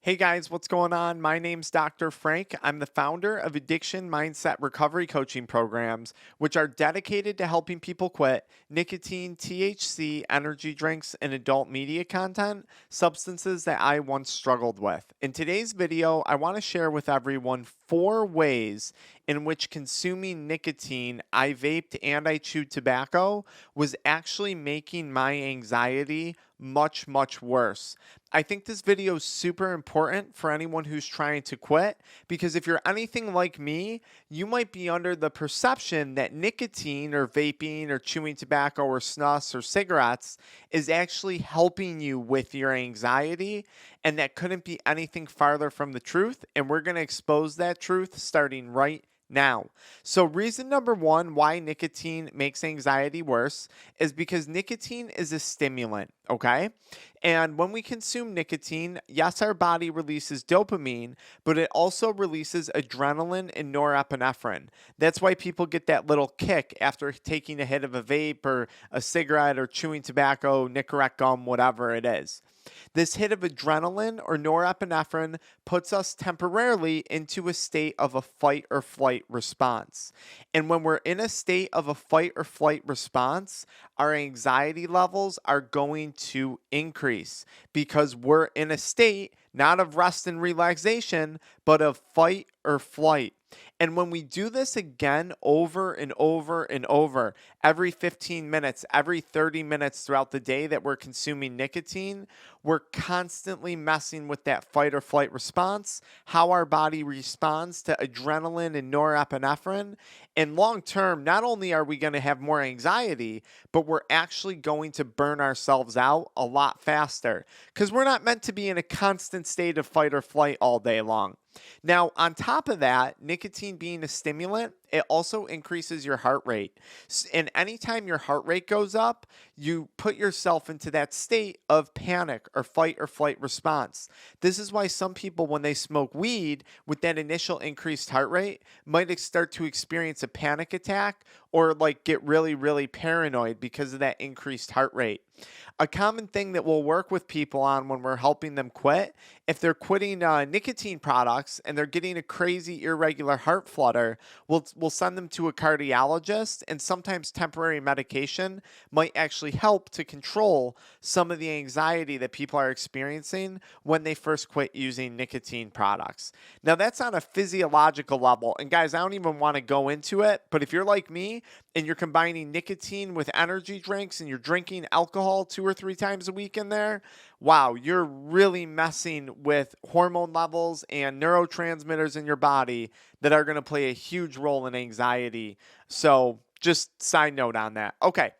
Hey guys, what's going on? My name's Dr. Frank. I'm the founder of Addiction Mindset Recovery Coaching Programs, which are dedicated to helping people quit nicotine, THC, energy drinks, and adult media content, substances that I once struggled with. In today's video, I want to share with everyone 4 ways in which consuming nicotine, I vaped and I chewed tobacco, was actually making my anxiety much, much worse. I think this video is super important for anyone who's trying to quit because if you're anything like me, you might be under the perception that nicotine or vaping or chewing tobacco or snus or cigarettes is actually helping you with your anxiety, and that couldn't be anything farther from the truth. And we're going to expose that truth starting right now. So, reason number one why nicotine makes anxiety worse is because nicotine is a stimulant, okay? And when we consume nicotine, yes, our body releases dopamine, but it also releases adrenaline and norepinephrine. That's why people get that little kick after taking a hit of a vape or a cigarette or chewing tobacco, Nicorette gum, whatever it is. This hit of adrenaline or norepinephrine puts us temporarily into a state of a fight or flight response. And when we're in a state of a fight or flight response, our anxiety levels are going to increase because we're in a state not of rest and relaxation, but of fight or flight. And when we do this again over and over and over, every 15 minutes, every 30 minutes throughout the day that we're consuming nicotine, we're constantly messing with that fight or flight response, how our body responds to adrenaline and norepinephrine. And long term, not only are we going to have more anxiety, but we're actually going to burn ourselves out a lot faster because we're not meant to be in a constant state of fight or flight all day long. Now, on top of that, nicotine being a stimulant, it also increases your heart rate. And anytime your heart rate goes up, you put yourself into that state of panic or fight or flight response. This is why some people, when they smoke weed with that initial increased heart rate, might start to experience a panic attack or like get really, really paranoid because of that increased heart rate. A common thing that we'll work with people on when we're helping them quit, if they're quitting nicotine products and they're getting a crazy irregular heart flutter, we'll send them to a cardiologist, and sometimes temporary medication might actually help to control some of the anxiety that people are experiencing when they first quit using nicotine products. Now, that's on a physiological level. And guys, I don't even want to go into it, but if you're like me and you're combining nicotine with energy drinks and you're drinking alcohol 2 or 3 times a week in there, wow, you're really messing with hormone levels and neurotransmitters in your body that are going to play a huge role in anxiety. So, just side note on that. Okay.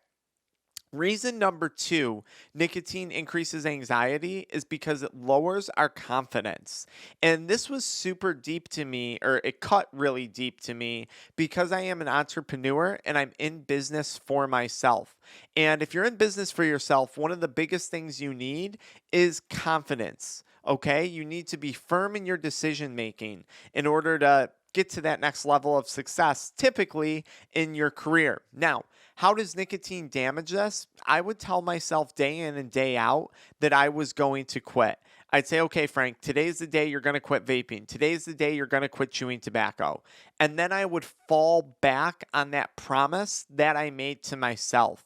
Reason number two, nicotine increases anxiety is because it lowers our confidence. And this was super deep to me, or it cut really deep to me because I am an entrepreneur and I'm in business for myself. And if you're in business for yourself, one of the biggest things you need is confidence. Okay. You need to be firm in your decision making in order to get to that next level of success, typically in your career. Now, how does nicotine damage this? I would tell myself day in and day out that I was going to quit. I'd say, okay, Frank, today's the day you're going to quit vaping. Today's the day you're going to quit chewing tobacco. And then I would fall back on that promise that I made to myself.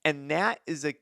And that is a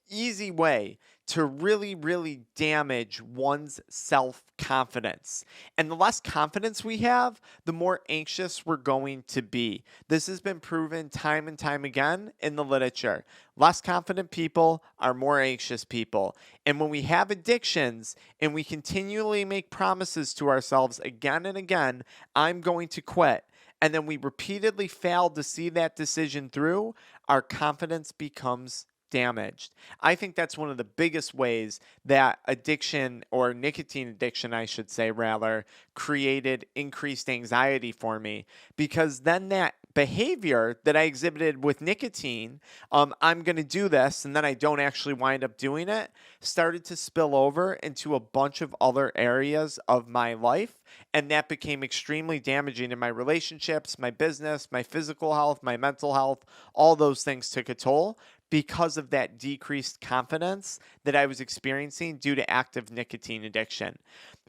easy way to really, really damage one's self-confidence. And the less confidence we have, the more anxious we're going to be. This has been proven time and time again in the literature. Less confident people are more anxious people. And when we have addictions and we continually make promises to ourselves again and again, I'm going to quit, and then we repeatedly fail to see that decision through, our confidence becomes damaged. I think that's one of the biggest ways that addiction, or nicotine addiction, I should say, rather, created increased anxiety for me, because then that behavior that I exhibited with nicotine, I'm going to do this, and then I don't actually wind up doing it, started to spill over into a bunch of other areas of my life. And that became extremely damaging in my relationships, my business, my physical health, my mental health. All those things took a toll because of that decreased confidence that I was experiencing due to active nicotine addiction.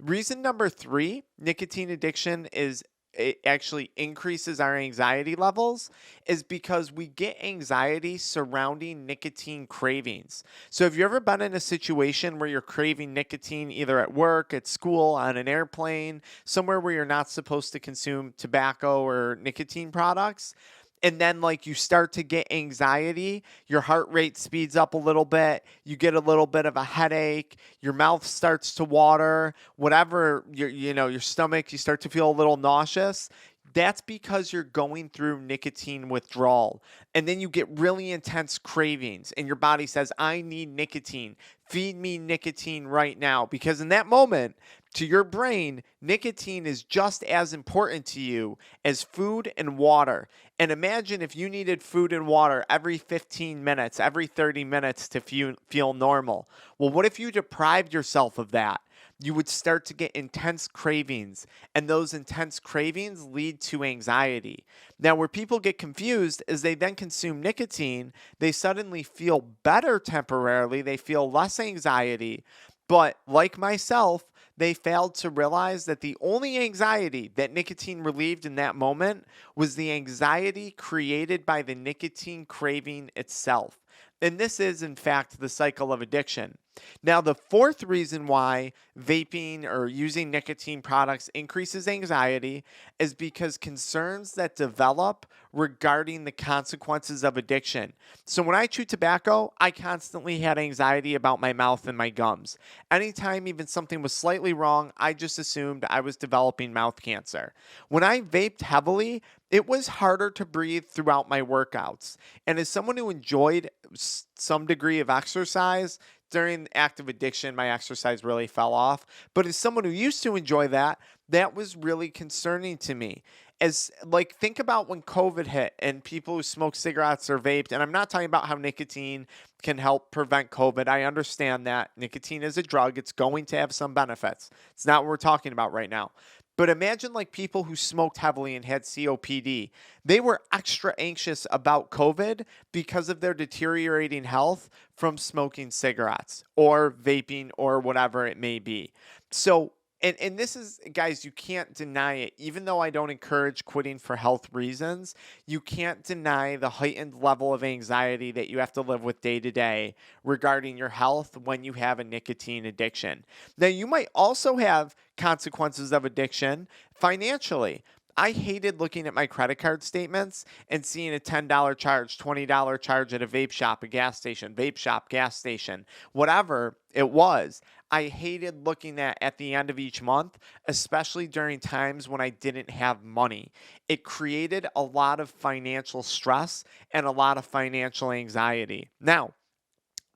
Reason number 3, nicotine addiction is it actually increases our anxiety levels, is because we get anxiety surrounding nicotine cravings. So have you ever been in a situation where you're craving nicotine either at work, at school, on an airplane, somewhere where you're not supposed to consume tobacco or nicotine products? And then, like, you start to get anxiety, your heart rate speeds up a little bit, you get a little bit of a headache, your mouth starts to water, whatever, your stomach, you start to feel a little nauseous. That's because you're going through nicotine withdrawal. And then you get really intense cravings, and your body says, I need nicotine. Feed me nicotine right now. Because in that moment, to your brain, nicotine is just as important to you as food and water. And imagine if you needed food and water every 15 minutes, every 30 minutes to feel normal. Well, what if you deprived yourself of that? You would start to get intense cravings, and those intense cravings lead to anxiety. Now, where people get confused is they then consume nicotine, they suddenly feel better temporarily, they feel less anxiety, but like myself, they failed to realize that the only anxiety that nicotine relieved in that moment was the anxiety created by the nicotine craving itself. And this is, in fact, the cycle of addiction. Now, the fourth reason why vaping or using nicotine products increases anxiety is because concerns that develop regarding the consequences of addiction. So, when I chewed tobacco, I constantly had anxiety about my mouth and my gums. Anytime even something was slightly wrong, I just assumed I was developing mouth cancer. When I vaped heavily, it was harder to breathe throughout my workouts. And as someone who enjoyed some degree of exercise, during active addiction, my exercise really fell off. But as someone who used to enjoy that, that was really concerning to me. As like, think about when COVID hit and people who smoke cigarettes or vaped, and I'm not talking about how nicotine can help prevent COVID. I understand that nicotine is a drug. It's going to have some benefits. It's not what we're talking about right now. But imagine like people who smoked heavily and had COPD. They were extra anxious about COVID because of their deteriorating health from smoking cigarettes or vaping or whatever it may be. So, and this is, guys, you can't deny it. Even though I don't encourage quitting for health reasons, you can't deny the heightened level of anxiety that you have to live with day to day regarding your health when you have a nicotine addiction. Now, you might also have consequences of addiction financially. I hated looking at my credit card statements and seeing a $10 charge, $20 charge at a vape shop, a gas station, whatever it was. I hated looking at the end of each month, especially during times when I didn't have money. It created a lot of financial stress and a lot of financial anxiety. Now,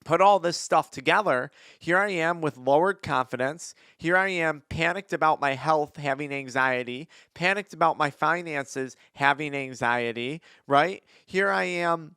put all this stuff together, here I am with lowered confidence. Here I am panicked about my health, having anxiety, panicked about my finances, having anxiety, right? Here I am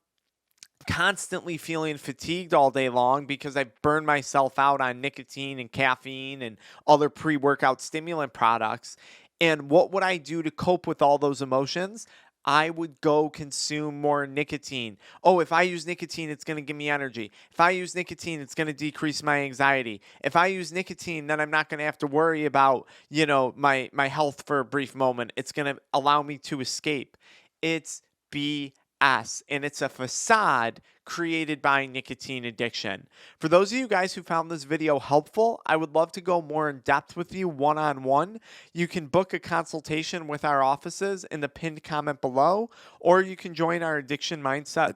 constantly feeling fatigued all day long because I burned myself out on nicotine and caffeine and other pre-workout stimulant products. And what would I do to cope with all those emotions? I would go consume more nicotine. Oh, if I use nicotine, it's going to give me energy. If I use nicotine, it's going to decrease my anxiety. If I use nicotine, then I'm not going to have to worry about, my health for a brief moment. It's going to allow me to escape. It's BS, and it's a facade created by nicotine addiction. For those of you guys who found this video helpful, I would love to go more in depth with you one-on-one. You can book a consultation with our offices in the pinned comment below, or you can join our Addiction Mindset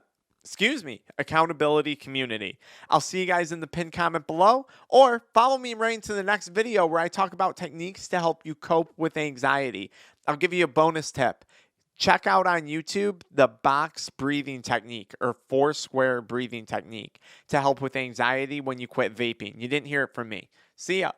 accountability community. I'll see you guys in the pinned comment below, or follow me right into the next video where I talk about techniques to help you cope with anxiety. I'll give you a bonus tip. Check out on YouTube the box breathing technique or 4-square breathing technique to help with anxiety when you quit vaping. You didn't hear it from me. See ya.